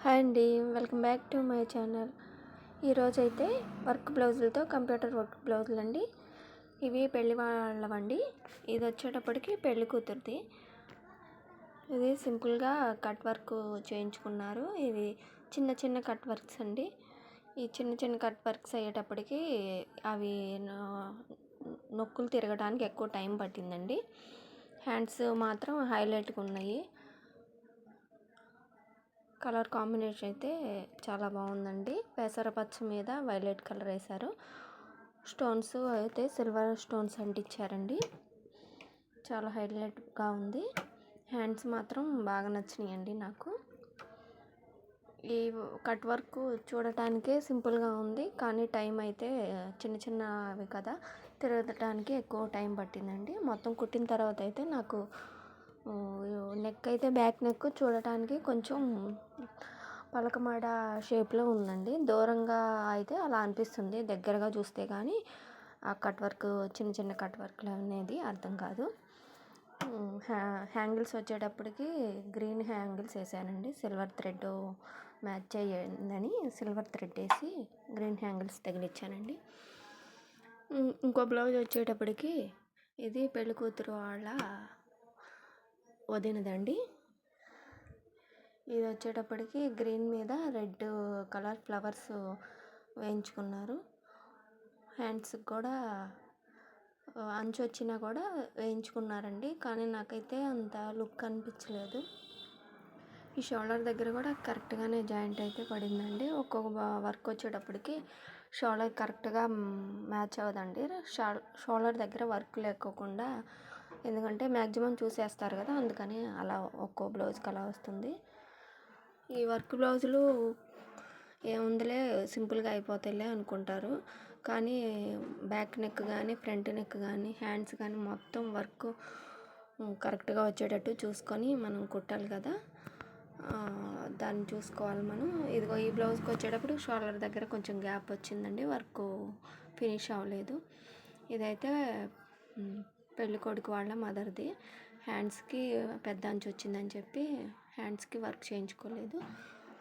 Hi అండి, welcome back to my channel. ఈరోజైతే work బ్లౌజులతో computer work బ్లౌజులు అండి. ఇవి పెళ్లి వాళ్ళవండి. ఇది వచ్చేటప్పటికి పెళ్లి కూతురుది. ఇది సింపుల్గా కట్ వర్క్ చేయించుకున్నారు. ఇది చిన్న చిన్న కట్ వర్క్స్ అండి. ఈ చిన్న చిన్న కట్ వర్క్స్ అయ్యేటప్పటికి అవి నొక్కులు తిరగడానికి ఎక్కువ టైం పట్టిందండి. హ్యాండ్స్ మాత్రం హైలైట్గా ఉన్నాయి. కలర్ కాంబినేషన్ అయితే చాలా బాగుందండి. పెసరపచ్చ మీద వైలెట్ కలర్ వేశారు. స్టోన్స్ అయితే సిల్వర్ స్టోన్స్ అంటించారండి. చాలా హైలైట్గా ఉంది. హ్యాండ్స్ మాత్రం బాగా నచ్చినాయండి నాకు. ఈ కట్ వర్క్ చూడటానికే సింపుల్గా ఉంది, కానీ టైం అయితే చిన్న చిన్నవి కదా, తిరగటానికి ఎక్కువ టైం పట్టిందండి. మొత్తం కుట్టిన తర్వాత అయితే నాకు నెక్ అయితే బ్యాక్ నెక్ చూడటానికి కొంచెం పలకమాడ షేప్లో ఉందండి. దూరంగా అయితే అలా అనిపిస్తుంది, దగ్గరగా చూస్తే కానీ ఆ కట్ వర్క్ చిన్న చిన్న కట్ వర్క్లు అనేది అర్థం కాదు. హ్యాంగిల్స్ వచ్చేటప్పటికి గ్రీన్ హ్యాంగిల్స్ వేసానండి. సిల్వర్ థ్రెడ్ మ్యాచ్ అయ్యిందని సిల్వర్ థ్రెడ్ వేసి గ్రీన్ హ్యాంగిల్స్ తగిలిచ్చానండి. ఇంకో బ్లౌజ్ వచ్చేటప్పటికి ఇది పెళ్లి కూతురు వాళ్ళ వదినదండి. ఇది వచ్చేటప్పటికి గ్రీన్ మీద రెడ్ కలర్ ఫ్లవర్స్ వేయించుకున్నారు. హ్యాండ్స్కి కూడా అంచు వచ్చినా కూడా వేయించుకున్నారండి, కానీ నాకైతే అంత లుక్ అనిపించలేదు. ఈ షోల్డర్ దగ్గర కూడా కరెక్ట్గానే జాయింట్ అయితే పడిందండి. ఒక్కొక్క వర్క్ వచ్చేటప్పటికి షోల్డర్ కరెక్ట్గా మ్యాచ్ అవ్వదండి. షోల్డర్ దగ్గర వర్క్ లేకోకుండా, ఎందుకంటే మ్యాక్సిమం చూసేస్తారు కదా, అందుకని అలా ఒక్కో బ్లౌజ్కి అలా వస్తుంది. ఈ వర్క్ బ్లౌజులు ఏముందిలే సింపుల్గా అయిపోతాయిలే అనుకుంటారు, కానీ బ్యాక్ నెక్ కానీ ఫ్రంట్ నెక్ కానీ హ్యాండ్స్ కానీ మొత్తం వర్క్ కరెక్ట్గా వచ్చేటట్టు చూసుకొని మనం కుట్టాలి కదా, దాన్ని చూసుకోవాలి మనం. ఇదిగో ఈ బ్లౌజ్కి వచ్చేటప్పుడు షోల్డర్ దగ్గర కొంచెం గ్యాప్ వచ్చిందండి, వర్క్ ఫినిష్ అవ్వలేదు. ఇదైతే పెళ్ళికొడుకు వాళ్ళ మదర్ది. హ్యాండ్స్కి పెద్ద అంచు వచ్చిందని చెప్పి హ్యాండ్స్కి వర్క్ చేయించుకోలేదు.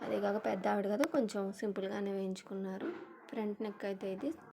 అదే కాక పెద్ద ఆవిడ కదా, కొంచెం సింపుల్గానే వేయించుకున్నారు. ఫ్రంట్ నెక్ అయితే ఇది